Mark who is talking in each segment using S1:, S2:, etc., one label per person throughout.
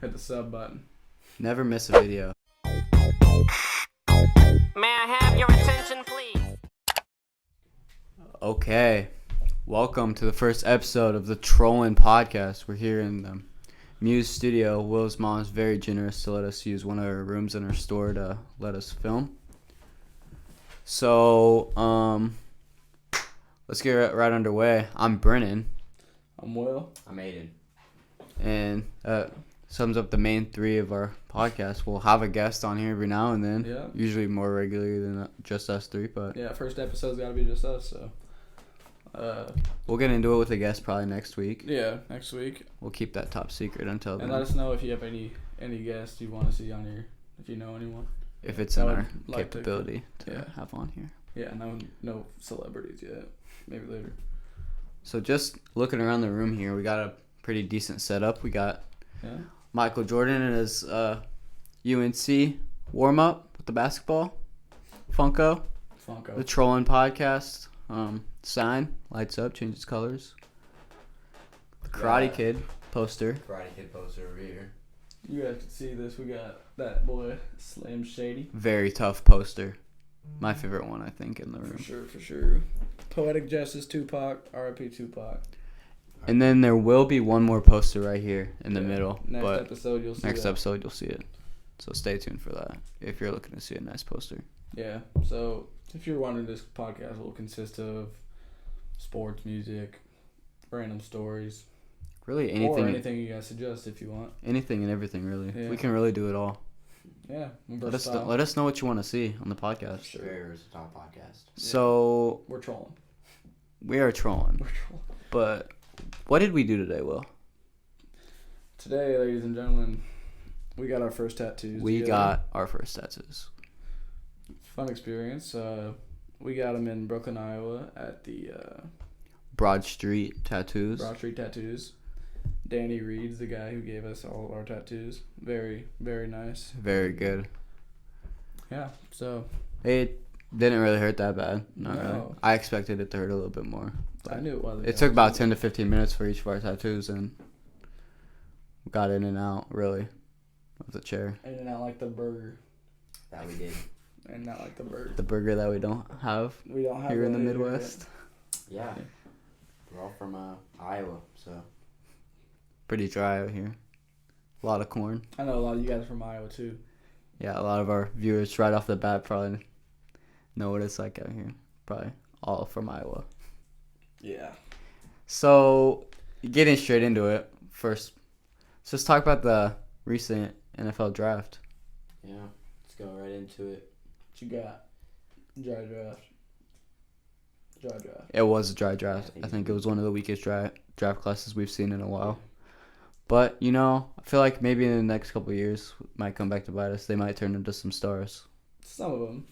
S1: Hit the sub button.
S2: Never miss a video.
S3: May I have your attention, please?
S2: Okay. Welcome to the first episode of the Trollin Podcast. We're here in the Muse studio. Will's mom is very generous to let us use one of her rooms in her store to let us film. So, let's get right underway. I'm Brennan.
S1: I'm Will.
S4: I'm Aiden.
S2: And sums up the main three of our podcast. We'll have a guest on here every now and then.
S1: Yeah.
S2: Usually more regularly than just us three, but
S1: Yeah, first episode's got to be just us, so.
S2: we'll get into it with a guest probably next week.
S1: Yeah, next week.
S2: We'll keep that top secret until then.
S1: And let us know if you have any guests you want to see on here, if you know anyone.
S2: If it's
S1: I
S2: in
S1: would
S2: our
S1: like to-
S2: capability to
S1: yeah.
S2: have on here.
S1: Yeah, no celebrities yet. Maybe later.
S2: So just looking around the room here, we got a pretty decent setup. We got
S1: Yeah.
S2: Michael Jordan and his UNC warm-up with the basketball. Funko. The Trollin Podcast sign. Lights up, changes colors. The Karate
S4: Yeah.
S2: Kid poster.
S4: Karate Kid poster over here.
S1: You guys can see this. We got that boy, Slim Shady.
S2: Very tough poster. My favorite one, I think, in the room.
S1: For sure. Poetic Justice, Tupac, R.I.P. Tupac.
S2: And then there will be one more poster right here in the
S1: Yeah.
S2: middle.
S1: Next
S2: but
S1: episode, you'll see
S2: next
S1: that.
S2: episode, you'll see it. So stay tuned for that if you're looking to see a nice poster.
S1: Yeah. So if you're wondering, this podcast will consist of sports, music, random stories,
S2: Really
S1: or
S2: anything,
S1: anything you guys suggest if you want.
S2: anything and everything. Really,
S1: Yeah.
S2: we can really do it all.
S1: Yeah.
S2: Let us know what you want to see on the podcast.
S1: Sure.
S4: Very versatile podcast.
S2: So
S1: We're trolling.
S2: we are trolling,
S1: We're trolling.
S2: but what did we do today, Will?
S1: Today, ladies and gentlemen, we got our first tattoos.
S2: We
S1: together.
S2: got our first tattoos.
S1: Fun experience. We got them in Brooklyn, Iowa, at the
S2: Broad Street Tattoos.
S1: Broad Street Tattoos. Danny Reed's the guy who gave us all of our tattoos. Very, very nice.
S2: Very good.
S1: Yeah. So
S2: It didn't really hurt that bad. Not really.
S1: No.
S2: I expected it to hurt a little bit more.
S1: I knew it wasn't.
S2: It took about 10 to 15 minutes for each of our tattoos, and we got in and out, really, of the chair.
S1: And not like the burger.
S4: That we did.
S1: And not like the burger.
S2: The burger that we don't have
S1: We don't have
S2: here in the
S1: that
S2: Midwest.
S4: Yeah. We're all from Iowa, so.
S2: Pretty dry out here. A lot of corn.
S1: yet. I know a lot of you guys are from Iowa too.
S2: Yeah, a lot of our viewers right off the bat probably know what it's like out here. Probably all from Iowa.
S1: Yeah.
S2: So, getting straight into it, first, let's just talk about the recent NFL draft.
S4: Yeah. Let's go right into it.
S1: What you got? Dry draft. Dry draft.
S2: It was a dry draft.
S4: Yeah,
S2: I think it was one of the weakest draft classes we've seen in a while. But, you know, I feel like maybe in the next couple of years, it might come back to bite us. They might turn into some stars.
S1: Some of them.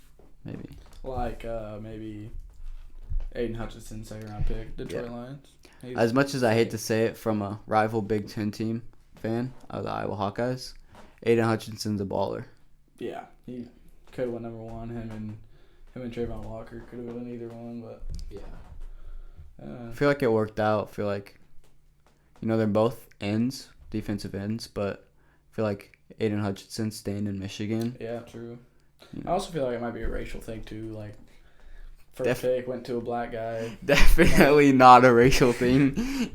S2: Maybe.
S1: Like maybe Aiden Hutchinson, second round pick. Detroit
S2: Yeah.
S1: Lions.
S2: As much as I hate to say it from a rival Big Ten team fan of the Iowa Hawkeyes, Aiden Hutchinson's a baller.
S1: Yeah, he could have went number one. Him and Trayvon Walker could have been either one, but
S4: Yeah.
S2: I feel like it worked out. I feel like, you know, they're both ends, defensive ends, but I feel like Aiden Hutchinson staying in Michigan.
S1: yeah, true.
S2: You
S1: I
S2: know,
S1: also feel like it might be a racial thing too. Like first pick went to a black guy.
S2: definitely not a racial thing.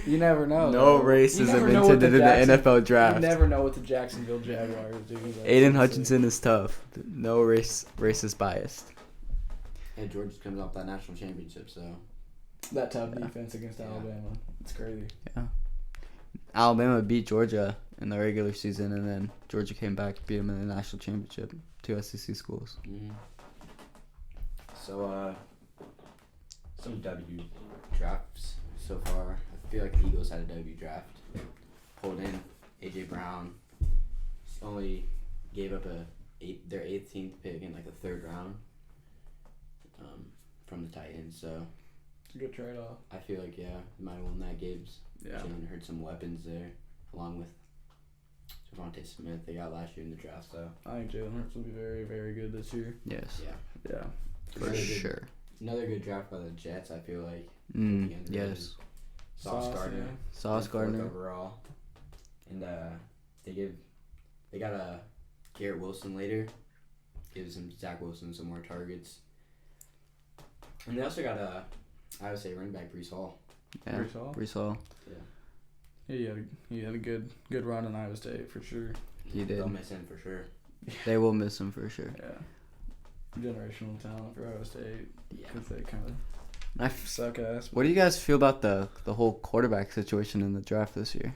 S1: You never know.
S2: No
S1: though.
S2: racism
S1: You never know what
S2: intended in the NFL
S1: You
S2: draft.
S1: never know what the Jacksonville Jaguars do. Like,
S2: Aiden
S1: seriously.
S2: Hutchinson is tough. No racist bias.
S4: And Georgia comes off that national championship, so.
S1: That tough defense against Alabama. It's crazy.
S2: Yeah. Alabama beat Georgia in the regular season, and then Georgia came back, beat them in the national championship. 2 SEC schools.
S4: Mm-hmm. So, some W drafts so far. I feel like the Eagles had a W draft. Pulled in A.J. Brown. Only gave up their 18th pick in like the third round from the Titans. So
S1: It's a good trade off.
S4: I feel like, yeah, they might have won that games.
S1: Yeah.
S4: Jalen heard some weapons there, along with Javonte Smith they got last year in the draft. So
S1: I think Jalen Hurts will be very, very good this year.
S2: Yes.
S4: yeah,
S1: Yeah.
S2: For sure.
S4: Another good draft by the Jets. I feel like.
S2: Yes.
S4: Sauce Gardner.
S2: Sauce
S4: Fourth
S2: Gardner.
S4: overall, and They got a Garrett Wilson later. Gives him Zach Wilson some more targets. And they also got I would say running back Breece Hall.
S2: Yeah, Breece Hall.
S1: Yeah. He had a good run in Iowa State for sure.
S2: He did.
S4: They'll miss him for sure.
S2: They will miss him for sure.
S1: Yeah. Generational talent for Iowa State.
S4: Yeah.
S1: Because they kind of suck ass.
S2: What do you guys feel about the whole quarterback situation in the draft this year?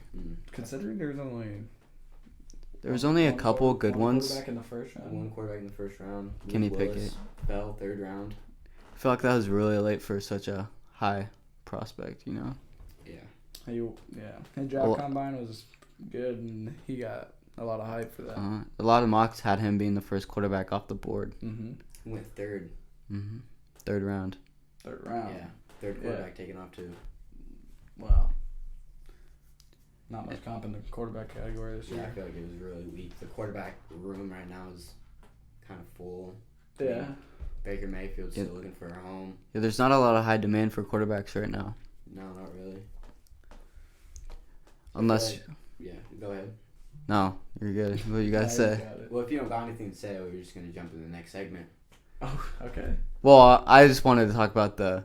S1: Considering there was
S2: only a couple good ones.
S1: Quarterback in the first round.
S4: One quarterback in the first round.
S2: Kenny Pickett
S4: fell 3rd round.
S2: I feel like that was really late for such a high prospect, you know?
S1: Yeah. His draft combine was good, and he got a lot of hype for that.
S2: A lot of mocks had him being the first quarterback off the board.
S4: He went 3rd.
S2: 3rd round.
S1: 3rd round.
S4: Yeah. 3rd quarterback taken off too.
S1: Wow. Not much comp in the quarterback category this year.
S4: Yeah, I feel like it was really weak. The quarterback room right now is kind of full.
S1: Yeah.
S4: Baker Mayfield's still looking for a home.
S2: Yeah, there's not a lot of high demand for quarterbacks right now.
S4: No, not really.
S2: Unless...
S4: Yeah, go ahead.
S2: No, you're good. What you gotta say?
S4: Well, if you don't got anything to say, we're just going to jump to the next segment.
S1: Oh, okay.
S2: Well, I just wanted to talk about the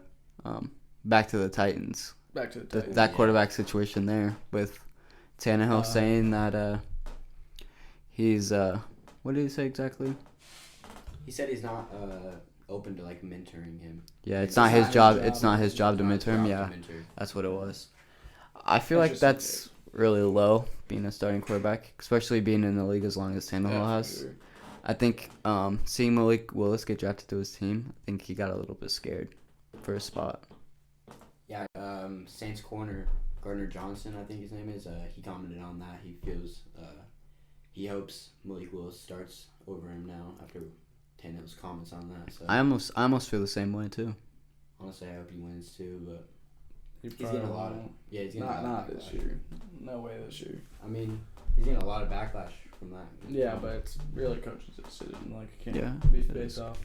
S2: back to the Titans.
S1: Back to the Titans.
S2: That quarterback situation there with Tannehill saying that he's what did he say exactly?
S4: He said he's not open to like mentoring him.
S2: Yeah, it's not his job. It's not his job to mentor him. Yeah, that's what it was. I feel like that's really low being a starting quarterback, especially being in the league as long as Tannehill has. Sure. I think seeing Malik Willis get drafted to his team, I think he got a little bit scared for a spot.
S4: Yeah, Saints corner Gardner Johnson, I think his name is. He commented on that. He feels he hopes Malik Willis starts over him now after Tannehill's comments on that. So
S2: I almost feel the same way too.
S4: Honestly, I hope he wins too, but
S1: he's
S4: getting a lot of he's getting
S1: not this year. No way this year.
S4: I mean, he's getting a lot of backlash from that.
S1: Yeah, but it's really coach's decision. Like, it can't
S2: Yeah,
S1: be based off.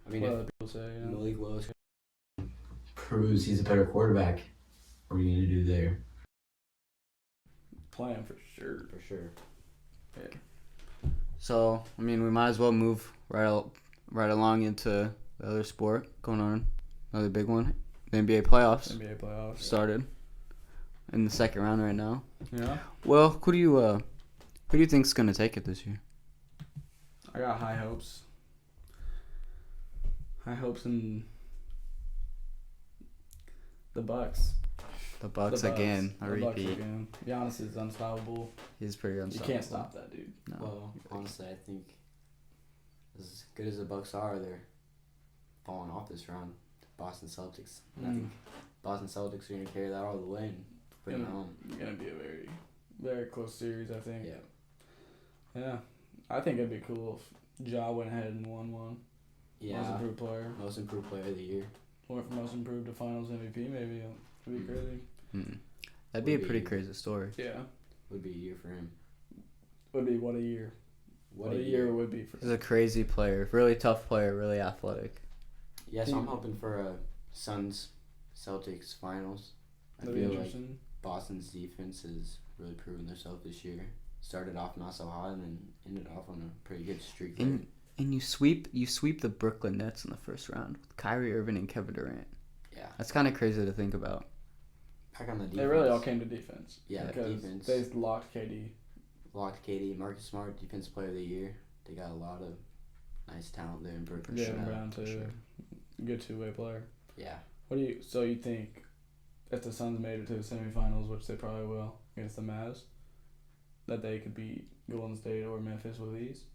S4: I mean,
S1: what other people say. You know?
S4: Malik Willis proves he's a better quarterback, what are you gonna do there?
S1: Playing for sure.
S4: For sure.
S1: Yeah.
S2: So I mean, we might as well move right along into the other sport going on. Another big one, the NBA playoffs.
S1: NBA playoffs
S2: started in the second round right now.
S1: Yeah.
S2: Well, who do you think's gonna take it this year?
S1: I got high hopes. High hopes in the Bucks.
S2: The Bucks again. A repeat.
S1: Giannis is unstoppable.
S2: He's pretty unstoppable.
S1: You can't stop that dude.
S2: No.
S4: Well, honestly, I think as good as the Bucks are, they're falling off this round. Boston Celtics. And I think Boston Celtics are going to carry that all the way and bring it home.
S1: It's going to be a very, very close series, I think.
S4: Yeah.
S1: Yeah. I think it'd be cool if Ja went ahead and won one.
S4: Yeah.
S1: Most improved player.
S4: Most improved player of the year.
S1: Went from most improved to finals MVP, maybe. It'd be crazy.
S2: That'd be a pretty crazy story.
S1: Yeah.
S4: Would be a year for him.
S1: Would be what a year. What a year would be for him.
S2: He's a crazy player. Really tough player. Really athletic.
S4: Yeah, so I'm hoping for a Suns Celtics finals. I feel like Boston's defense has really proven themselves this year. Started off not so hot and then ended off on a pretty good streak.
S2: And you sweep the Brooklyn Nets in the first round with Kyrie Irving and Kevin Durant.
S4: Yeah.
S2: That's kind of crazy to think about.
S4: Back on the defense.
S1: They really all came to defense.
S4: Yeah,
S1: because
S4: defense.
S1: They locked KD.
S4: Locked KD. Marcus Smart, defensive player of the year. They got a lot of nice talent there in Brooklyn.
S1: Jaylen Brown too. Sure. Good two-way player.
S4: Yeah.
S1: So you think if the Suns made it to the semifinals, which they probably will against the Mavs, that they could beat Golden State or Memphis with ease?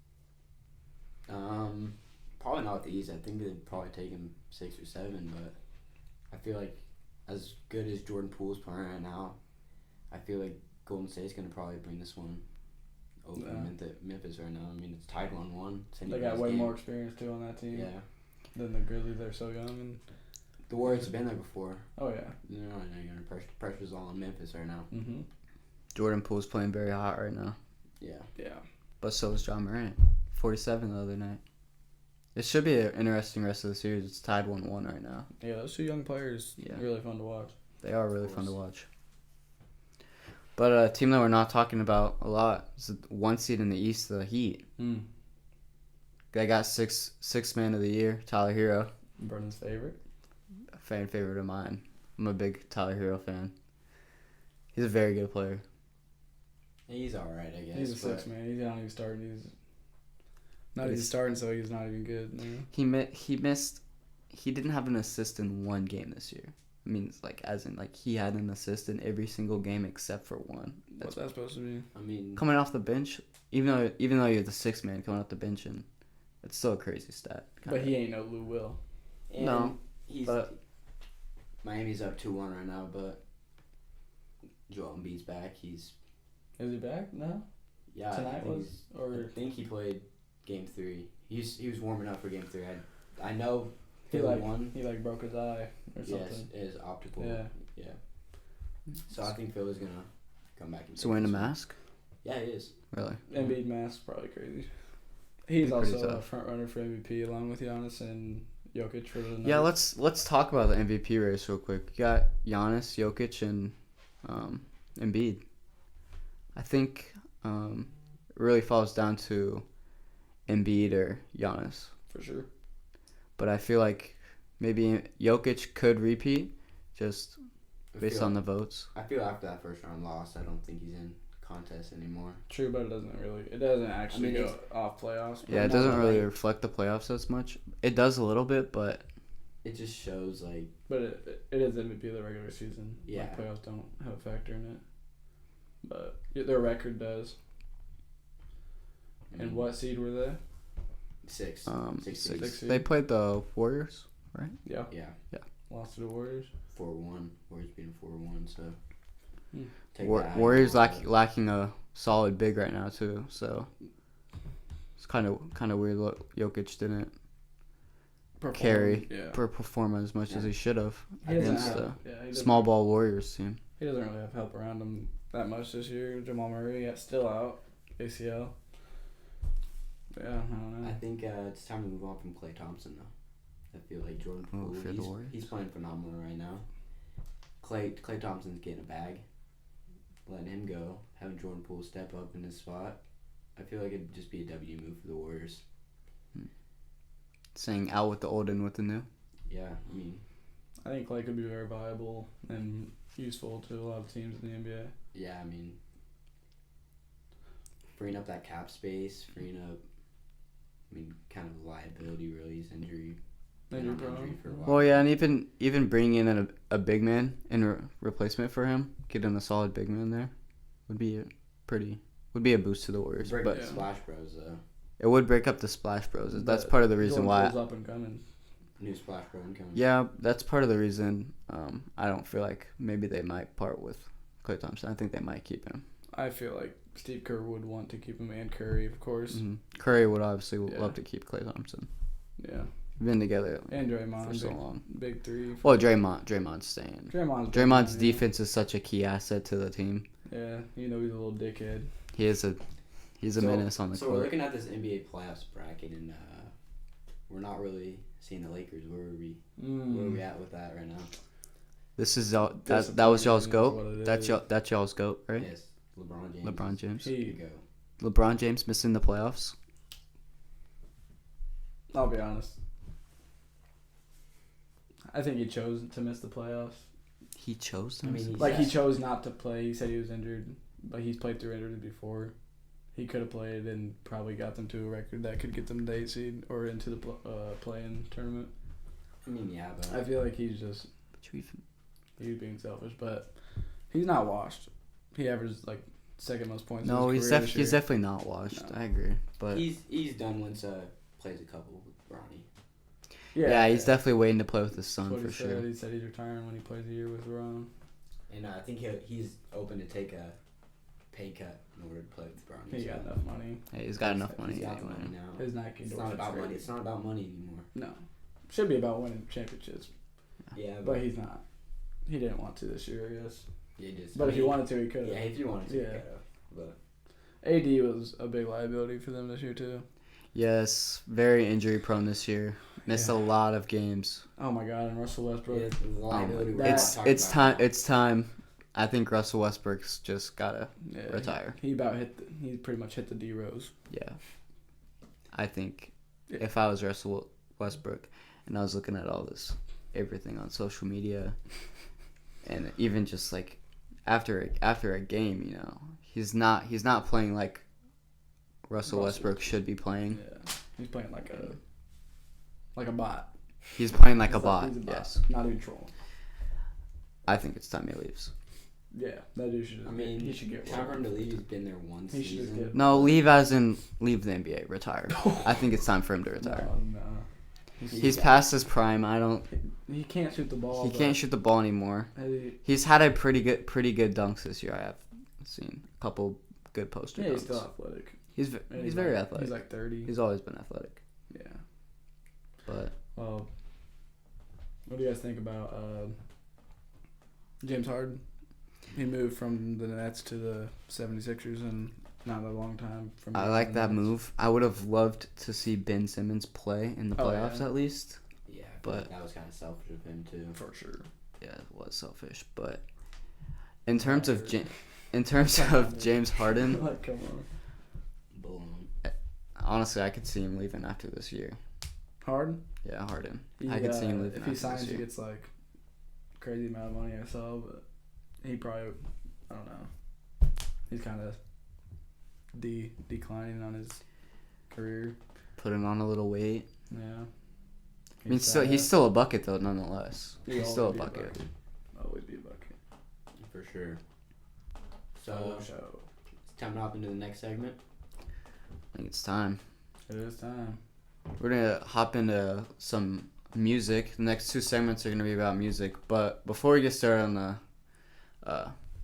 S4: Probably not with ease. I think they'd probably take him 6 or 7, but I feel like as good as Jordan Poole's playing right now, I feel like Golden State's gonna probably bring this one over Memphis right now. I mean, it's tied 1-1.
S1: They got way more experience too on that team.
S4: Yeah.
S1: Than the Grizzlies. They're so young. And
S4: the Warriors have been there before.
S1: Oh yeah.
S4: You know, pressure's all on Memphis right now.
S1: Mm-hmm.
S2: Jordan Poole's playing very hot right now.
S4: Yeah.
S1: Yeah.
S2: But so is John Morant. 47 the other night. It should be an interesting rest of the series. It's tied 1-1 right now.
S1: Yeah, those two young players, really fun to watch.
S2: They are really fun to watch. But a team that we're not talking about a lot is the 1 seed in the East, the Heat. They got six man of the year, Tyler Hero.
S1: Brennan's favorite.
S2: A fan favorite of mine. I'm a big Tyler Hero fan. He's a very good player.
S4: He's all right, I guess.
S1: He's a 6 man. He's not even starting. He's not even starting, so he's not even good. You know?
S2: He didn't have an assist in one game this year. I mean, it's like as in like he had an assist in every single game except for one.
S1: What's that supposed to be?
S4: I mean,
S2: coming off the bench, even though you're the 6 man coming off the bench, and it's still a crazy stat.
S1: But he ain't no Lou Will.
S2: No,
S4: Miami's up 2-1 right now, but Joel Embiid's back.
S1: Is he back now?
S4: Yeah,
S1: Tonight
S4: I think he played Game 3. He was warming up for Game 3. I know
S1: he
S4: won.
S1: He broke his eye or something.
S4: Yes, his optical. Yeah. So I think Phil is gonna come back.
S2: So wearing a mask?
S4: Yeah, he is.
S2: Really?
S1: Embiid mask probably crazy. He's also a front runner for MVP along with Giannis and Jokic for the Nuggets.
S2: Yeah, let's talk about the MVP race real quick. You got Giannis, Jokic, and Embiid. I think it really falls down to Embiid or Giannis.
S1: For sure.
S2: But I feel like maybe Jokic could repeat just based on the votes.
S4: I feel after that first round loss, I don't think he's in contest anymore.
S1: True, but it doesn't actually go off playoffs.
S2: Yeah, it doesn't really reflect the playoffs as much. It does a little bit, but
S4: it just shows like.
S1: But it is MVP of the regular season.
S4: Yeah,
S1: like, playoffs don't have a factor in it, but their record does. And what seed were they?
S4: 6.
S2: 6. They played the Warriors, right?
S1: Yeah.
S2: Lost
S1: to the Warriors.
S4: 4-1. Warriors beating 4-1. So.
S2: Warriors lacking a solid big right now too, so it's kind of weird. Jokic didn't perform as much as he should have against the small ball Warriors team.
S1: He doesn't really have help around him that much this year. Jamal Murray still out, ACL. Yeah, I don't know.
S4: I think it's time to move on from Klay Thompson though. I feel like Jordan Poole, he's playing phenomenal right now. Klay Thompson's getting a bag. Letting him go, having Jordan Poole step up in his spot, I feel like it'd just be a W move for the Warriors.
S2: Saying out with the old and with the new.
S4: Yeah, I mean,
S1: I think Klay could be very viable and useful to a lot of teams in the NBA.
S4: Yeah, I mean, freeing up that cap space, kind of liability really is injury
S1: prone.
S4: For a while.
S2: Well, yeah, and even bringing in a big man in replacement for him, getting a solid big man there, would be a boost to the Warriors.
S4: Break up the Splash Bros though.
S2: It would break up the Splash Bros. That's part of the reason why.
S1: Up and coming.
S4: New Splash Bro incoming.
S2: Yeah, that's part of the reason. I don't feel like maybe they might part with Klay Thompson. I think they might keep him.
S1: I feel like Steve Kerr would want to keep him, and Curry, of course.
S2: Mm-hmm. Curry would obviously love to keep Klay Thompson.
S1: Yeah.
S2: Been together
S1: and Draymond
S2: for so long.
S1: Big three.
S2: Well, Draymond's staying. Draymond's defense is such a key asset to the team.
S1: Yeah, he's a little dickhead.
S2: He's a menace on the court.
S4: So we're looking at this NBA playoffs bracket, and we're not really seeing the Lakers. Where are we at with that right now?
S2: This is that was y'all's GOAT. That's y'all's GOAT, right?
S4: Yes, LeBron James.
S2: LeBron James.
S4: Here you go.
S2: LeBron James missing the playoffs.
S1: I'll be honest. I think he chose to miss the playoffs.
S2: He chose to miss.
S1: He chose not to play. He said he was injured, but he's played through injuries before. He could have played and probably got them to a record that could get them to 8 seed or into the play-in tournament.
S4: I mean, yeah, but
S1: I feel like he's being selfish, but he's not washed. He averaged second most points.
S2: No, he's definitely not washed. No. I agree, but
S4: he's done once plays a couple with Bronny.
S2: Yeah, he's definitely waiting to play with his son for sure.
S1: He said he's retiring when he plays a year with Ron.
S4: And I think he's open to take a pay cut in order to play with Bronny.
S1: He got enough money.
S2: Hey, he's got enough money.
S4: He's got money now.
S1: His Nike
S4: it's not about money. It's not about money anymore.
S1: No, should be about winning championships.
S4: Yeah,
S1: but he's not. He didn't want to this year, I guess.
S4: Yeah,
S1: but if he wanted to, he could have.
S4: Yeah, if he wanted to, he could have. But
S1: AD was a big liability for them this year too.
S2: Yes, very injury prone this year. Missed a lot of games.
S1: Oh my God! And Russell Westbrook.
S4: Liability.
S2: It's time. I think Russell Westbrook's just gotta retire.
S1: He pretty much hit the D Rose.
S2: Yeah. I think if I was Russell Westbrook and I was looking at everything on social media, and even just like after a game, you know, he's not playing like Russell Westbrook should be playing.
S1: Yeah, he's playing like a bot.
S2: He's playing like a bot. Yes,
S1: not even trolling.
S2: I think it's time he leaves.
S1: Yeah, that dude should.
S4: I mean,
S1: he should get
S4: time for him to leave. He's been there one season.
S2: No, leave as in leave the NBA. Retire. I think it's time for him to retire.
S1: No.
S2: He's past his prime.
S1: He can't shoot the ball.
S2: He can't shoot the ball anymore. He's had a pretty good dunks this year. I have seen a couple good poster dunks.
S1: He's still athletic.
S2: He's very athletic.
S1: He's like 30.
S2: He's always been athletic.
S1: Yeah.
S2: But
S1: what do you guys think about James Harden? He moved from the Nets to the 76ers in not a long time.
S2: I like that move. I would have loved to see Ben Simmons play in the playoffs at least.
S4: Yeah,
S2: but
S4: that was kind of selfish of him too.
S1: For sure.
S2: Yeah, it was selfish. But in terms of James Harden,
S1: like, come on.
S2: Honestly, I could see him leaving after this year.
S1: Harden?
S2: Yeah, Harden. I could see him leaving after this year.
S1: If he signs, he gets like crazy amount of money. I saw, but he probably, I don't know. He's kind of declining on his career.
S2: Putting on a little weight.
S1: Yeah.
S2: I mean, he's still a bucket though, nonetheless. He's still a bucket.
S1: Always be a bucket.
S4: For sure. So it's time to hop into the next segment.
S2: I think it's time.
S1: It is time.
S2: We're gonna hop into some music. The next two segments are gonna be about music. But before we get started on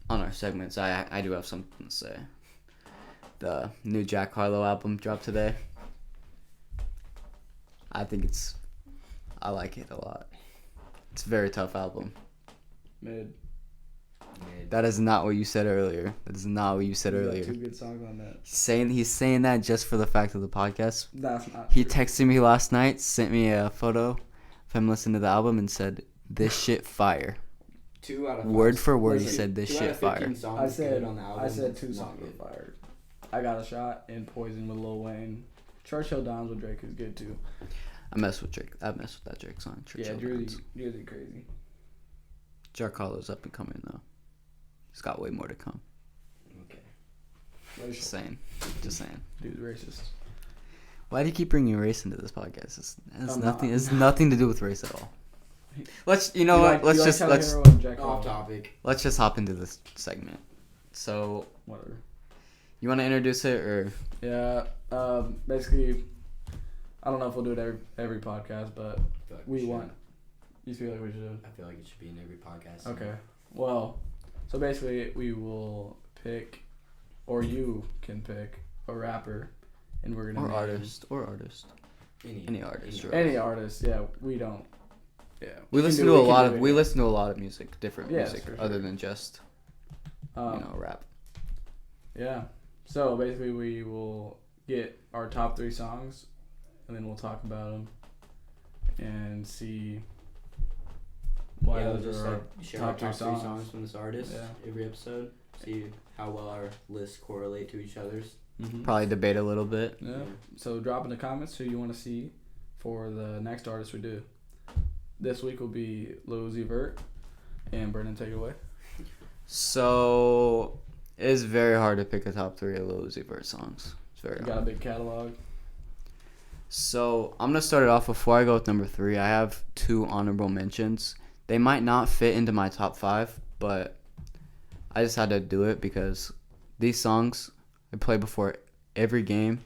S2: our segments, I do have something to say. The new Jack Harlow album dropped today. I like it a lot. It's a very tough album.
S1: Mid.
S2: That is not what you said earlier.
S1: You got 2 good songs on that.
S2: He's saying that just for the fact of the podcast.
S1: That's not
S2: He
S1: true.
S2: texted me last night, sent me a photo of him listening to the album, and said, "This shit fire."
S4: 2 out of 5.
S2: Word for word, he said, "This shit fire."
S1: I said 2 songs were fired. I Got a Shot and Poison with Lil Wayne. Churchill Downs with Drake is good too.
S2: I mess with Drake. I mess with that Drake song.
S1: Yeah, Drizzy crazy.
S2: Jack Harlow's up and coming though. He's got way more to come.
S1: Okay.
S2: Just saying.
S1: Dude's racist.
S2: Why do you keep bringing race into this podcast? It has nothing to do with race at all. Let's
S4: off topic.
S2: Let's just hop into this segment. So
S1: whatever.
S2: You want to introduce it or?
S1: Yeah. Basically, I don't know if we'll do it every podcast, but we want. You feel like we should?
S4: I feel like it should be in every podcast.
S1: Okay. Well, so basically, we will pick, or you can pick a rapper, and we're gonna
S2: artist. Any artist.
S1: Yeah, we don't. Yeah.
S2: We listen to a lot of music, different music,
S1: sure.
S2: other than just rap.
S1: Yeah. So basically, we will get our top 3 songs, and then we'll talk about them and see why those are our top 3 songs
S4: from this artist every episode. See how well our lists correlate to each other's.
S1: Mm-hmm.
S2: Probably debate a little bit.
S1: Yeah. So drop in the comments who you want to see for the next artist we do. This week will be Lil Uzi Vert, and Brennan, take it away.
S2: So it's very hard to pick a top 3 of Lil Uzi Vert songs. It's very hard.
S1: Got a big catalog.
S2: So I'm gonna start it off. Before I go with number 3, I have 2 honorable mentions. They might not fit into my top 5, but I just had to do it because these songs I play before every game.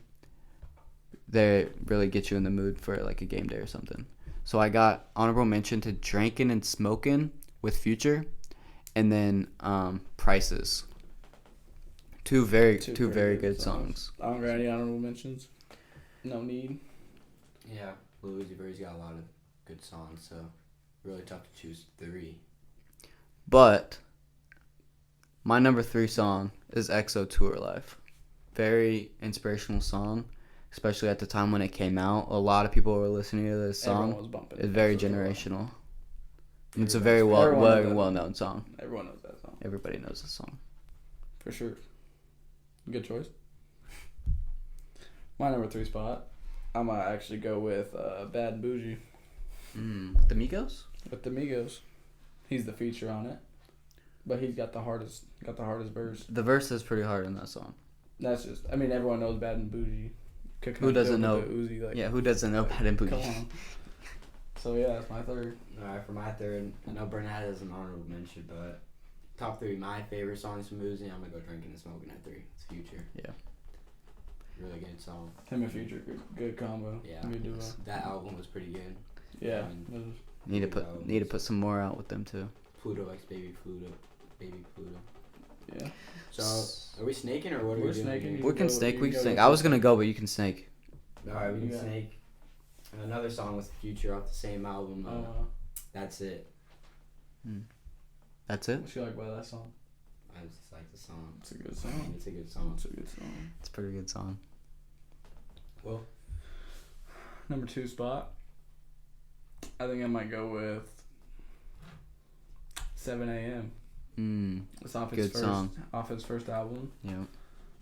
S2: They really get you in the mood for like a game day or something. So I got honorable mention to Drinkin' and Smokin' with Future, and then Prices. Two very good songs.
S1: I don't got any honorable mentions. No need.
S4: Yeah, Lil Uzi Vert's got a lot of good songs, so really tough to choose 3.
S2: But my number 3 song is EXO Tour Life. Very inspirational song, especially at the time when it came out. A lot of people were listening to this song.
S1: Everyone was bumping.
S2: It's very generational. It's a very well-known song.
S1: Everyone knows that song.
S2: everybody knows this song.
S1: For sure. Good choice. My number 3 spot, I'm going to actually go with Bad and Bougie.
S2: The Migos?
S1: With the Migos. He's the feature on it. But he's got the hardest verse.
S2: The verse is pretty hard in that song.
S1: That's just, I mean, everyone knows Bad and Bougie.
S2: Who doesn't know?
S1: Uzi, like,
S2: yeah, who doesn't know Bad and Bougie?
S1: Come on. So, yeah, that's my third.
S4: Alright, for my third, I know Burnett is an honorable mention, but top 3, my favorite songs from Uzi, I'm going to go Drinking and Smoking at 3. It's Future.
S2: Yeah.
S4: Really good song.
S1: Him and Future, good combo.
S4: Yeah.
S1: Good duo.
S4: That album was pretty good.
S1: Yeah.
S2: Need to put some more out with them too.
S4: Pluto X Baby Pluto.
S1: Yeah.
S4: So, are we snaking or what are we doing?
S1: Snaking.
S2: We can snake. We can snake. I was gonna go, but you can snake.
S4: Alright, we can snake. And another song with Future off the same album. That's It.
S2: That's it.
S1: What you like about that song?
S4: I just like the song.
S1: It's a good song.
S4: It's a good song.
S2: It's a pretty good song.
S4: Well,
S1: number 2 spot, I think I might go with 7 a.m. It's off his first album.
S2: Yeah.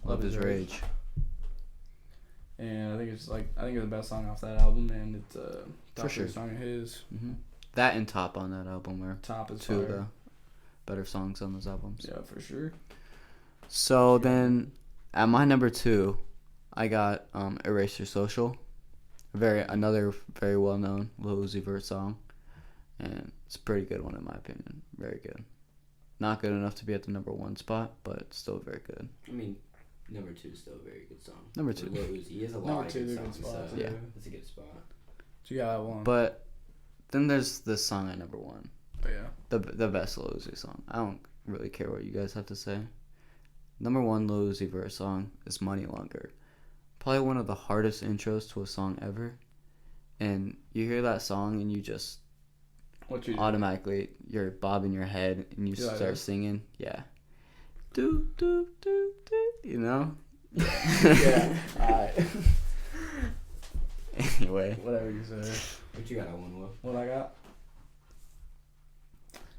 S2: Love Is Rage.
S1: And I think it's the best song off that album, and it's a top 3 song of his.
S2: That and Top on that album were
S1: Top is
S2: 2 of the better songs on those albums.
S1: Yeah, for sure.
S2: So then, at my number 2, I got Erase Your Social. Another very well known Lil Uzi Vert song, and it's a pretty good one in my opinion. Very good. Not good enough to be at the number 1 spot, but still very good.
S4: I mean, number 2 is still a very good song.
S2: Number 2.
S4: Lil Uzi, he has a lot of good songs, so
S1: yeah,
S4: it's a good spot.
S1: So you got that one.
S2: But then there's this song at number 1.
S1: Oh, yeah.
S2: The best Lil Uzi song. I don't really care what you guys have to say. Number 1 Lil Uzi Vert song is Money Longer. Probably one of the hardest intros to a song ever. And you hear that song and you just automatically you're bobbing your head and you start singing. Yeah. Do do do do. You know.
S1: Yeah. Alright.
S2: Anyway.
S1: Whatever you say.
S4: What you got on one, Will?
S1: What I got?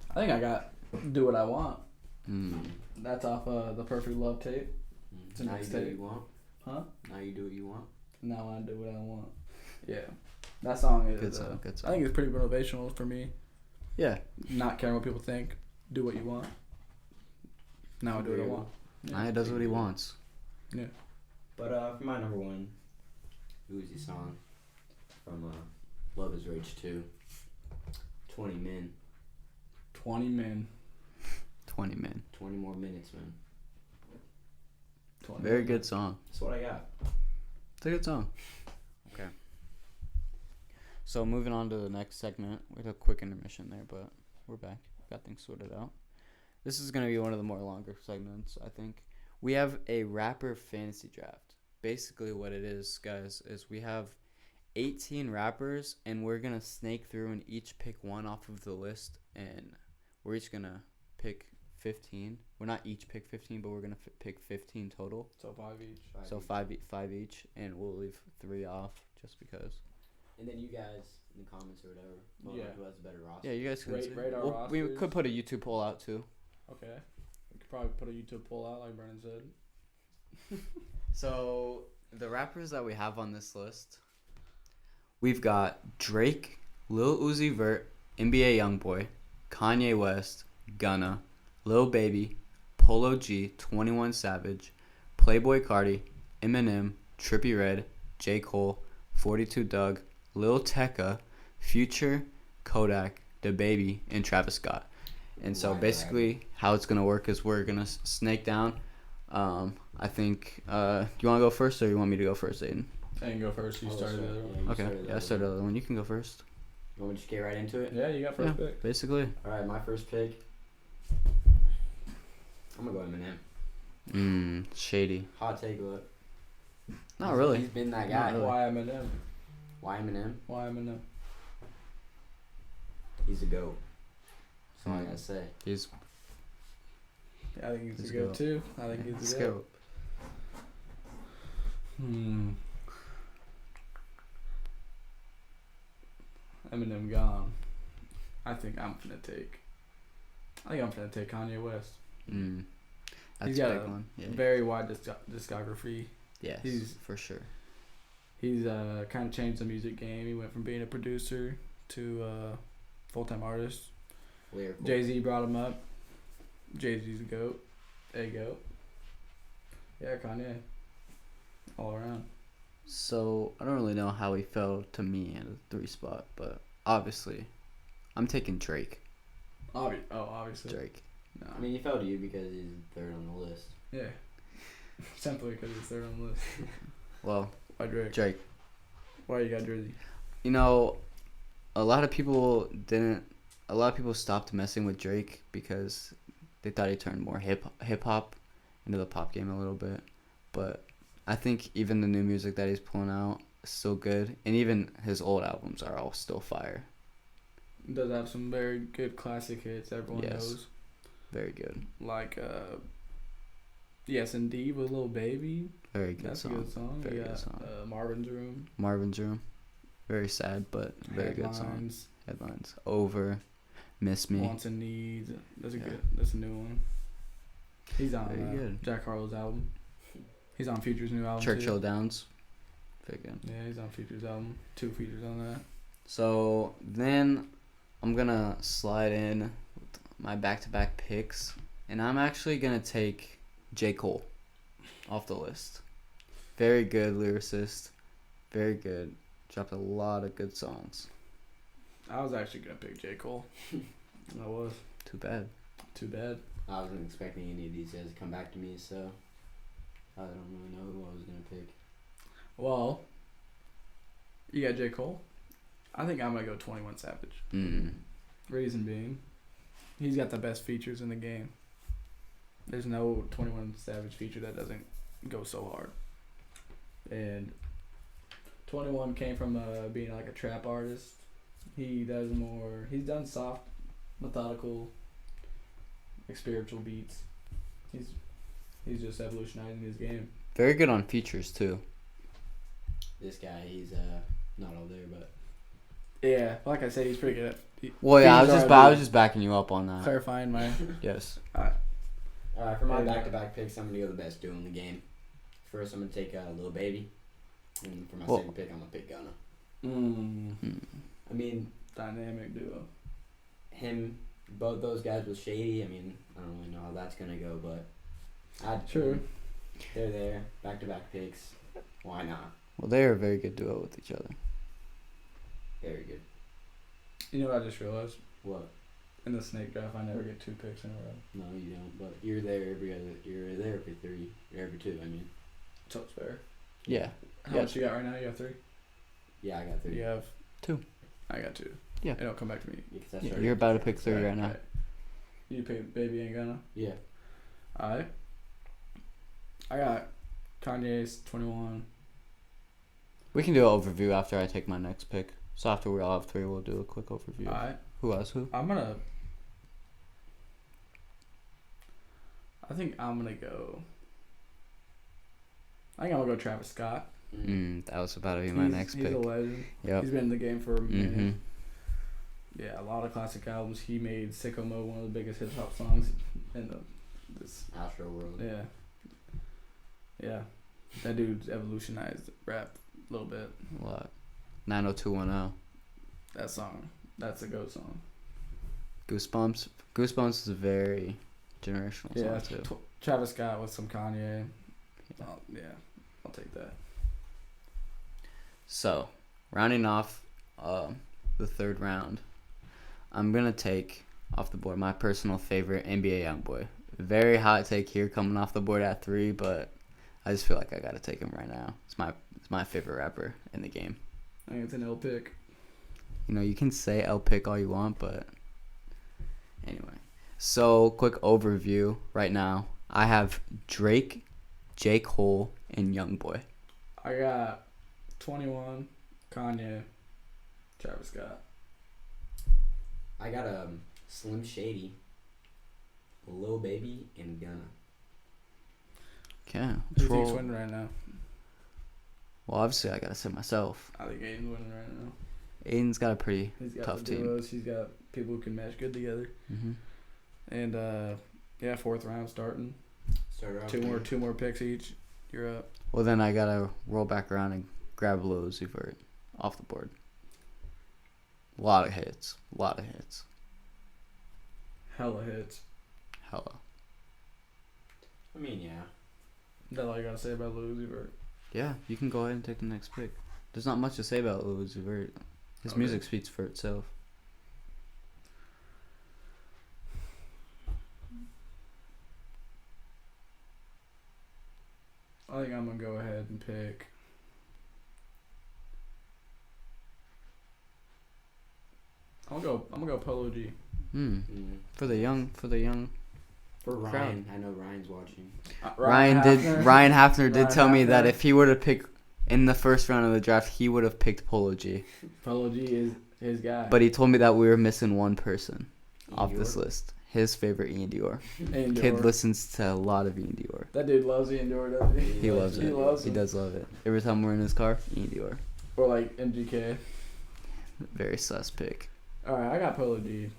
S1: I think I got Do What I Want. That's off the Perfect Love tape. It's a
S4: Now
S1: nice
S4: you do what
S1: tape.
S4: you want.
S1: Huh?
S4: Now you do what you want.
S1: Now I do what I want. Yeah. That song is
S2: good song.
S1: I think it's pretty motivational for me.
S2: Yeah.
S1: Not caring what people think. Do what you want. Now I do what I want.
S2: Yeah. He does what he wants.
S1: Yeah.
S4: But for my number 1 Uzi song from Love Is Rage 2, 20 Men.
S1: 20 Men.
S2: 20 Men.
S4: 20 more minutes, man.
S2: Very good song.
S4: That's what I got.
S2: It's a good song. Okay. So moving on to the next segment. We had a quick intermission there, but we're back. Got things sorted out. This is going to be one of the more longer segments, I think. We have a rapper fantasy draft. Basically what it is, guys, is we have 18 rappers, and we're going to snake through and each pick one off of the list, and we're each going to pick 15. We're not each pick 15, but we're going to pick 15 total.
S1: So 5 each.
S2: Five each, and we'll leave 3 off just because.
S4: And then you guys in the comments or whatever, vote on who has a better roster.
S2: Yeah, you guys can
S1: rate our rosters.
S2: We could put a YouTube poll out too.
S1: Okay. We could probably put a YouTube poll out like Brennan said.
S2: So, the rappers that we have on this list, we've got Drake, Lil Uzi Vert, NBA Youngboy, Kanye West, Gunna, Lil Baby, Polo G, 21 Savage, Playboi Carti, Eminem, Trippie Redd, J. Cole, 42 Doug, Lil Tecca, Future, Kodak, DaBaby, and Travis Scott. And so basically how it's going to work is we're going to snake down. I think, you want to go first or you want me to go first, Aiden?
S1: I can go first. You started the other one.
S2: Okay, I started the other one. You can go first.
S4: You want me to just get right into it?
S1: Yeah, you got first pick.
S2: Basically.
S4: Alright, my first pick. I'm going to go Eminem.
S2: Shady.
S4: Hot take, look.
S2: Not really.
S4: He's been that guy.
S1: Why Eminem?
S4: Why Eminem?
S1: Why Eminem?
S4: He's a GOAT. That's all I gotta say.
S1: I think he's a GOAT too. I think he's a GOAT. Eminem gone. I think I'm gonna take Kanye West.
S2: That's
S1: He's got
S2: a big
S1: a
S2: one. Yeah.
S1: very wide discography.
S2: Yes, for sure.
S1: He's kind of changed the music game. He went from being a producer to a full-time artist.
S4: Lyrical.
S1: Jay-Z brought him up. Jay-Z's a goat. A goat. Yeah, Kanye. All around.
S2: So, I don't really know how he fell to me at a 3 spot, but obviously, I'm taking Drake.
S1: Obviously.
S2: Drake.
S1: No.
S4: I mean, he fell to you because he's third on the list.
S1: Yeah. Simply because it's third on the list.
S2: Well,
S1: Why Drake?
S2: Drake.
S1: Why you got Drizzy?
S2: You know, a lot of people stopped messing with Drake because they thought he turned more hip hop into the pop game a little bit. But I think even the new music that he's pulling out is still good, and even his old albums are all still fire.
S1: He does have some very good classic hits everyone knows.
S2: Very good.
S1: Like Yes Indeed with Lil Baby.
S2: Very good
S1: That's
S2: song.
S1: a good song.
S2: Very
S1: You
S2: good
S1: got,
S2: song.
S1: Marvin's Room.
S2: Marvin's Room. Very sad, but very good song. Headlines. Over. Miss Me.
S1: Wants and Needs. That's a
S2: Yeah.
S1: good. That's a new one. He's on
S2: Very good.
S1: Jack Harlow's album. He's on Future's new album.
S2: Churchill
S1: too.
S2: Downs. Very good.
S1: Yeah, he's on Future's album. 2 features on that.
S2: So then I'm gonna slide in with my back-to-back picks, and I'm actually gonna take J. Cole off the list. Very good lyricist. Very good. Dropped a lot of good songs.
S1: I was actually gonna pick J. Cole. I was.
S2: Too bad.
S1: Too bad.
S4: I wasn't expecting any of these guys to come back to me, so I don't really know who I was gonna pick.
S1: Well, you got J. Cole. I think I'm gonna go 21 Savage. Reason being, he's got the best features in the game. There's no 21 Savage feature that doesn't go so hard. And 21 came from being like a trap artist. He's done soft, methodical, like spiritual beats. He's just evolutionizing his game.
S2: Very good on features too.
S4: This guy, he's not all there, but
S1: Yeah, like I said, he's pretty good.
S2: Well, yeah,
S1: He's
S2: I was just backing you up on that.
S1: clarifying my.
S2: Yes.
S4: Alright, for my back-to-back picks, I'm gonna go the best duo in the game. First, I'm gonna take Lil Baby, and for my second pick, I'm gonna pick Gunna. I mean,
S1: Dynamic duo.
S4: Both those guys was shady. I mean, I don't really know how that's gonna go, but
S1: True.
S4: They're there, back-to-back picks. Why not?
S2: Well, they are a very good duo with each other.
S4: Very good.
S1: You know what I just realized?
S4: What?
S1: In the snake draft, I never get 2 picks in a row.
S4: No, you don't. But you're there every other. You're there every 3, every 2. I mean.
S1: So it's fair.
S2: Yeah.
S1: How much you got right now? You have 3?
S4: Yeah, I got 3.
S1: You have
S2: 2.
S1: I got 2.
S2: Yeah.
S1: It'll come back to me.
S4: Yeah, 'cause I
S2: Yeah,
S4: started-
S2: you're about to pick 3 right now.
S1: Okay. You pick Baby and Gunna?
S4: Yeah.
S1: Alright. I got Kanye's 21.
S2: We can do an overview after I take my next pick. So after we all have 3, we'll do a quick overview.
S1: Alright.
S2: Who else? Who?
S1: I think I'm gonna go Travis Scott.
S2: That was about to be my next pick.
S1: He's a legend.
S2: Yep.
S1: He's been in the game for a minute.
S2: Mm-hmm.
S1: Yeah, a lot of classic albums. He made Sicko Mode one of the biggest hip hop songs in this
S4: Astro World.
S1: Yeah. Yeah. That dude's evolutionized rap a little bit.
S2: A lot. 90210.
S1: That song. That's a GOAT song.
S2: Goosebumps. Goosebumps is a very generational
S1: Yeah.
S2: song too.
S1: Travis Scott with some Kanye. Yeah. I'll take that.
S2: So, rounding off the 3rd round, I'm going to take off the board my personal favorite NBA Youngboy. Very hot take here coming off the board at 3, but I just feel like I got to take him right now. It's my favorite rapper in the game.
S1: I think it's an L pick.
S2: You know, you can say L pick all you want, but anyway. So, quick overview right now. I have Drake, J. Cole, and Youngboy.
S1: I got 21, Kanye, Travis Scott.
S4: I got Slim Shady, Lil Baby, and Gunna.
S2: Okay.
S1: Who think's winning right now?
S2: Well, obviously, I got to say myself.
S1: I think Aiden's winning right now.
S2: Aiden's got a pretty
S1: He's got
S2: tough
S1: the
S2: team.
S1: duos. He's got people who can mesh good together.
S2: Mm-hmm.
S1: And Yeah, 4th round starting.
S4: Start off.
S1: Two more picks each. You're up.
S2: Well, then I gotta roll back around and grab Lil Uzi Vert off the board. A lot of hits.
S1: Hella hits.
S2: Hella.
S4: I mean, yeah.
S1: Is that all you gotta say about Lil Uzi Vert?
S2: Yeah, you can go ahead and take the next pick. There's not much to say about Lil Uzi Vert. His
S1: Okay.
S2: music speaks for itself.
S1: I think I'm gonna go ahead and pick. I'm gonna go Polo G.
S2: For the young
S4: For Ryan,
S2: crowd.
S4: I know Ryan's watching.
S2: Ryan Hafner did
S1: Ryan
S2: tell me that
S1: Hafner.
S2: if he were to pick in the first round of the draft, he would have picked Polo G.
S1: Polo G is his guy.
S2: But he told me that we were missing one person off
S4: Ian
S2: this
S4: Dior.
S2: list. His favorite Ian Dior.
S1: Ian
S2: Kid
S1: Dior.
S2: listens to a lot of Ian Dior.
S1: That dude loves Ian Dior, doesn't he?
S2: He loves
S1: He
S2: it.
S1: loves
S2: He
S1: him.
S2: does love it. Every time we're in his car, Ian Dior.
S1: Or like MGK.
S2: Very sus pick.
S1: All right, I got Polo G.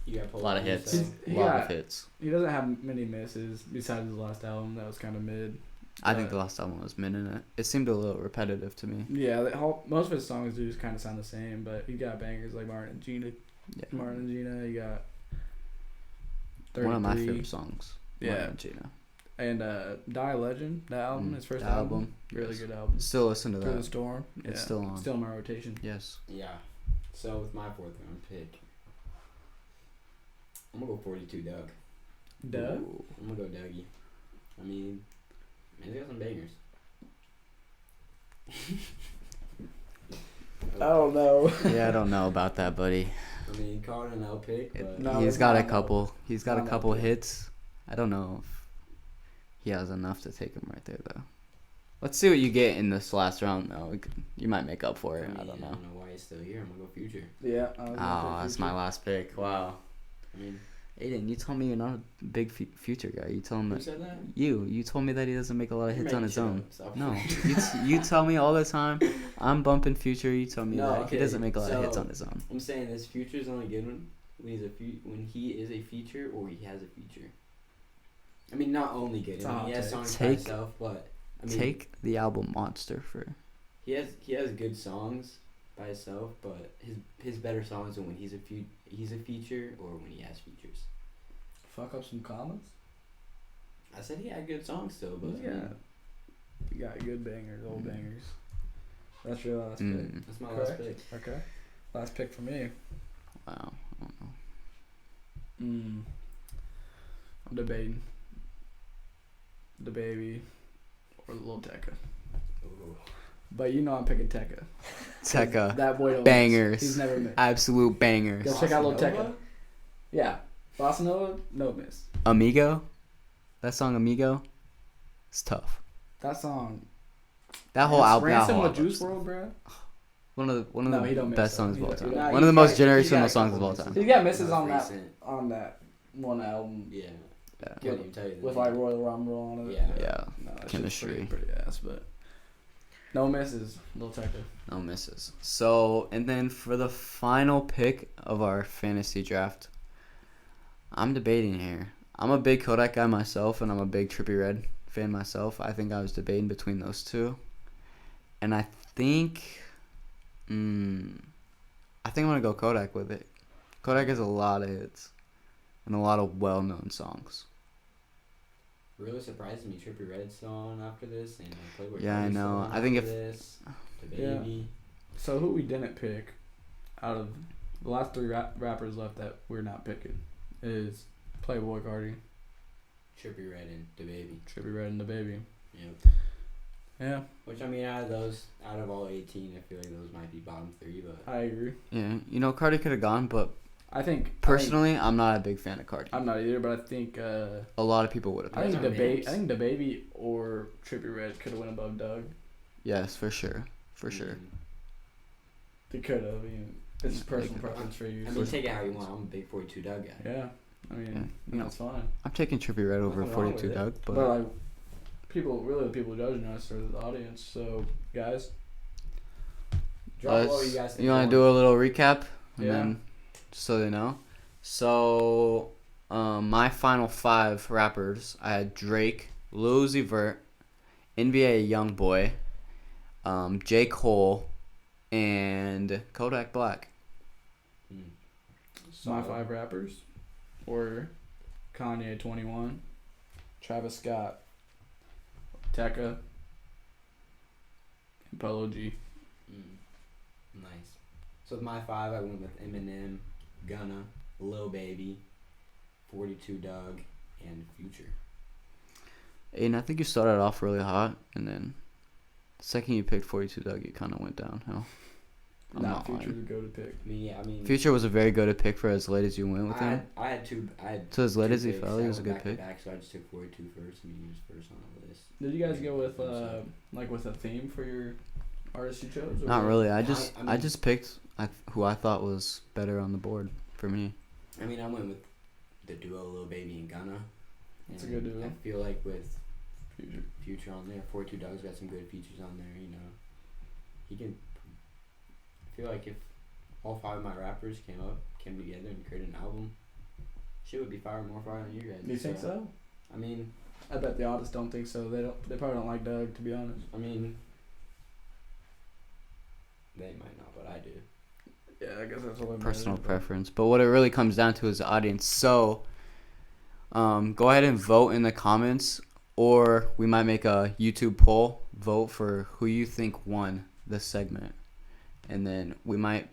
S4: You got
S2: A lot of hits.
S1: He's-
S2: A
S1: he
S2: lot
S1: got-
S2: of hits.
S1: He doesn't have many misses besides his last album. That was kind of mid.
S2: I think the last album was mid in it. It seemed a little repetitive to me.
S1: Yeah, most of his songs do just kind of sound the same, but he got bangers like Martin and Gina.
S2: Yeah.
S1: Martin and Gina, he got 33.
S2: One of my favorite songs.
S1: Yeah.
S2: Martin and Gina.
S1: And Die Legend, that album, his first
S2: the
S1: album. Really
S2: yes.
S1: good album.
S2: Still listen to
S1: Through the
S2: that.
S1: Storm.
S2: It's
S1: Yeah.
S2: still on.
S1: Still in my rotation.
S2: Yes.
S4: Yeah. So with my 4th round pick, I'm gonna go 42 Doug.
S1: Duh.
S2: Ooh.
S4: I'm gonna go Dougie. I mean, he's got some bangers.
S1: I don't know.
S2: Yeah, I don't know about that, buddy.
S4: I mean, call it an L pick, but
S1: No,
S2: He's
S1: it's
S2: got
S1: not
S2: a
S1: no.
S2: couple. He's got
S1: Not
S2: a
S1: no
S2: couple
S1: pick.
S2: hits. I don't know if he has enough to take him right there, though. Let's see what you get in this last round, though. You might make up for it. I don't know.
S4: I don't know why he's still here. I'm gonna go Future.
S1: Yeah.
S2: Oh, that's my last pick. Wow.
S4: I mean,
S2: Aiden, you told me you're not a big Future guy. You told him
S4: who
S2: that.
S4: said that?
S2: You told me that he doesn't make a lot of
S4: You're
S2: hits on
S4: making
S2: his
S4: shit
S2: own.
S4: up, stop.
S2: No, you tell me all the time. I'm bumping Future. You tell me
S4: No,
S2: that
S4: okay,
S2: he doesn't make a lot of hits
S4: so-
S2: on his own.
S4: I'm saying this Future is only good when he is a feature or he has a feature. I mean, not only good.
S1: It's a
S4: I mean,
S1: hot
S4: he has
S1: take.
S4: songs by
S2: Take-
S4: himself, but I mean,
S2: Take the album Monster for.
S4: he has good songs by himself, but his better songs are when he's a feature or when he has features.
S1: Fuck up some commas.
S4: I said he had good songs still, but I
S1: Yeah.
S4: mean,
S1: You got good bangers, old bangers. That's your last pick.
S2: Mm.
S4: that's my last
S1: Correct.
S4: pick.
S1: Okay. Last pick for me.
S2: Wow. I don't know.
S1: I'm debating. The Baby or Lil Tecca.
S4: Ooh.
S1: But you know I'm picking Tecca.
S2: Tekka.
S1: That boy don't
S2: Bangers.
S1: miss. He's never missed.
S2: Absolute bangers.
S1: Go check out Lil
S4: Bossa
S1: Tecca.
S4: Nova?
S1: Yeah. Bossa Nova, no miss.
S2: Amigo. That song Amigo. It's tough.
S1: That song.
S2: That whole album. That
S1: Ransom
S2: whole
S1: with
S2: album.
S1: Juice WRLD, bro.
S2: One of
S1: No,
S2: the
S1: he don't miss
S2: best
S1: though.
S2: songs
S1: He
S2: of all
S1: don't-
S2: time.
S1: nah,
S2: One of the most
S1: he's got
S2: generational
S1: a
S2: songs
S1: couple
S2: of all time.
S1: He's got misses
S4: Most
S1: on that
S4: recent.
S1: one album
S4: Yeah.
S2: Yeah.
S4: Can't even tell you the
S1: with
S4: name.
S1: like Royal Rumble on it.
S4: Yeah.
S2: Yeah.
S1: No, it's just
S2: Chemistry.
S1: pretty ass, but no misses. Lil Tecca.
S2: No misses. So, and then for the final pick of our fantasy draft, I'm debating here. I'm a big Kodak guy myself, and I'm a big Trippie Redd fan myself. I think I was debating between those two. And I think I'm going to go Kodak with it. Kodak has a lot of hits and a lot of well-known songs.
S4: Really surprised me. Trippie Redd song after this, and Playboy
S2: Yeah, I
S4: Cardi
S2: know.
S4: song
S2: I think
S4: after
S2: if-
S4: this, the
S1: Yeah.
S4: Baby.
S1: So who we didn't pick out of the last three rappers left that we're not picking is Playboy Cardi,
S4: Trippie Redd, and the Baby.
S1: Trippie Redd, and the Baby.
S4: Yep.
S1: Yeah,
S4: Which I mean, out of all 18, I feel like those might be bottom 3, but
S1: I agree.
S2: Yeah, Cardi could have gone, but
S1: I think
S2: personally, I'm not a big fan of Cardi.
S1: I'm not either, but I think
S2: A lot of people would have
S1: I
S2: picked
S1: think
S2: her.
S4: Those
S1: the
S4: are names.
S1: I think the Baby or Trippie Redd could have went above Doug.
S2: Yes, for sure. For sure.
S1: They could have. I mean, it's
S2: Yeah,
S1: personal
S2: they could.
S1: preference for you.
S4: I mean, take it how you want. I'm a big 42 Doug guy.
S1: Yeah, I mean,
S2: Yeah.
S1: that's fine.
S2: I'm taking Trippie Redd over
S1: Nothing wrong
S2: 42
S1: with it.
S2: Doug,
S1: But like, the people judging us are the audience. So, guys,
S4: Drop low, you guys think
S2: you want
S4: won.
S2: to do a little recap? And
S1: Yeah.
S2: then, so they know. So, my final 5 rappers, I had Drake, Lil Uzi Vert, NBA YoungBoy, J. Cole, and Kodak Black.
S1: My 5 rappers were Kanye 21, Travis Scott, Tekka, and Polo G.
S4: Nice. So with my 5, I went with Eminem, Gunna, Lil Baby, 42 Doug, and Future.
S2: Aiden, I think you started off really hot, and then the second you picked 42 Doug, it kind of went downhill.
S1: Not Future to go to pick.
S4: I mean,
S2: Future was a very good pick for as late as you went with him.
S4: I had
S2: so as late as he fell, he was a good pick.
S4: So I just took 42 first, and he was first on the list.
S1: Did you guys go with with a theme for your artist you chose?
S2: Not really. I just picked who I thought was better on the board for me.
S4: I mean, I went with the duo Lil Baby and Gunna.
S1: It's a good duo.
S4: I feel like with Future on there, 42 Doug's got some good features on there. You know, he can. I feel like if all 5 of my rappers came together and created an album, shit would be more fire than you guys.
S1: Do you think so?
S4: I mean,
S1: I bet the artists don't think so. They probably don't like Doug, to be honest.
S4: I mean, they might not, but I do.
S1: Yeah, I guess that's what
S2: personal preference. But what it really comes down to is the audience. So, go ahead and vote in the comments, or we might make a YouTube poll. Vote for who you think won this segment. And then we might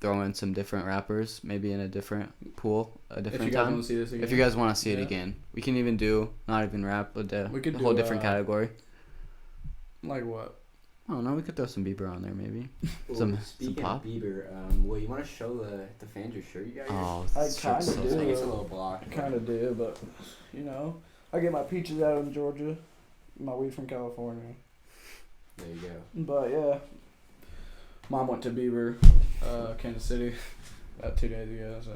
S2: throw in some different rappers, maybe in a different pool, a different time.
S1: If
S2: you guys want to see it again, we can even do not even rap, but a whole different category.
S1: Like what?
S2: I don't know. We could throw some Bieber on there, maybe.
S4: Speaking
S2: pop.
S4: of Bieber, you want to show the fans your shirt you got?
S2: Oh,
S1: I kind of do.
S4: I think it's a little block.
S1: I kind of do, but I get my peaches out in Georgia, my weed from California.
S4: There you go.
S1: But yeah. Mom went to Bieber, Kansas City, about 2 days ago, so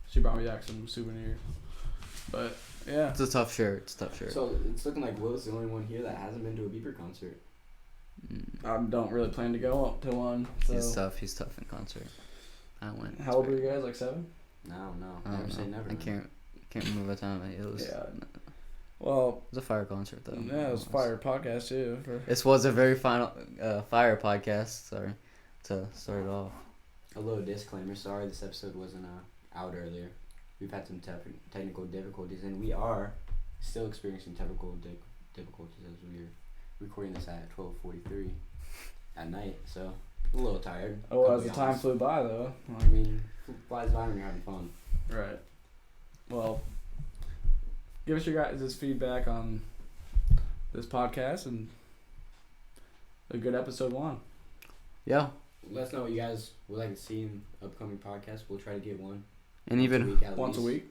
S1: she brought me back some souvenirs. But yeah,
S2: it's a tough shirt.
S4: So it's looking like Will's the only one here that hasn't been to a Bieber concert.
S1: I don't really plan to go up to one. So.
S2: He's tough in concert. I went.
S1: How old were you guys? Like 7?
S4: No.
S2: Never say never. I can't remember the time. It was.
S1: Yeah. Well,
S2: it was a fire concert though.
S1: Yeah, it was a fire podcast too.
S2: This was a very final fire podcast. Sorry. To start it off.
S4: A little disclaimer. Sorry, this episode wasn't out earlier. We've had some technical difficulties, and we are still experiencing technical difficulties as we're recording this at 12:43 at night. So a little tired.
S1: Oh, as the time flew by though.
S4: I mean, flies by when you're having fun.
S1: Right. Well, give us your guys' feedback on this podcast and a good episode 1.
S2: Yeah.
S4: Let us know what you guys would like to see in upcoming podcasts. We'll try to get one.
S2: And even
S1: once a week.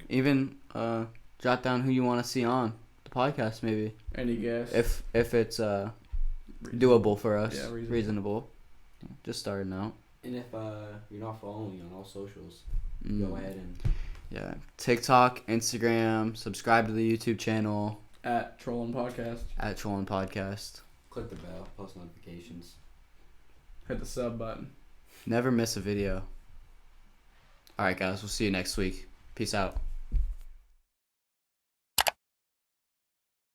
S2: Even jot down who you want to see on the podcast, maybe.
S1: Any guess?
S2: If it's doable for us, reasonable. Just starting out.
S4: And if you're not following me on all socials, go ahead and
S2: TikTok, Instagram, subscribe to the YouTube channel
S1: at Trollin Podcast.
S4: Click the bell, post notifications.
S1: Hit the sub button.
S2: Never miss a video. Alright guys, we'll see you next week. Peace out.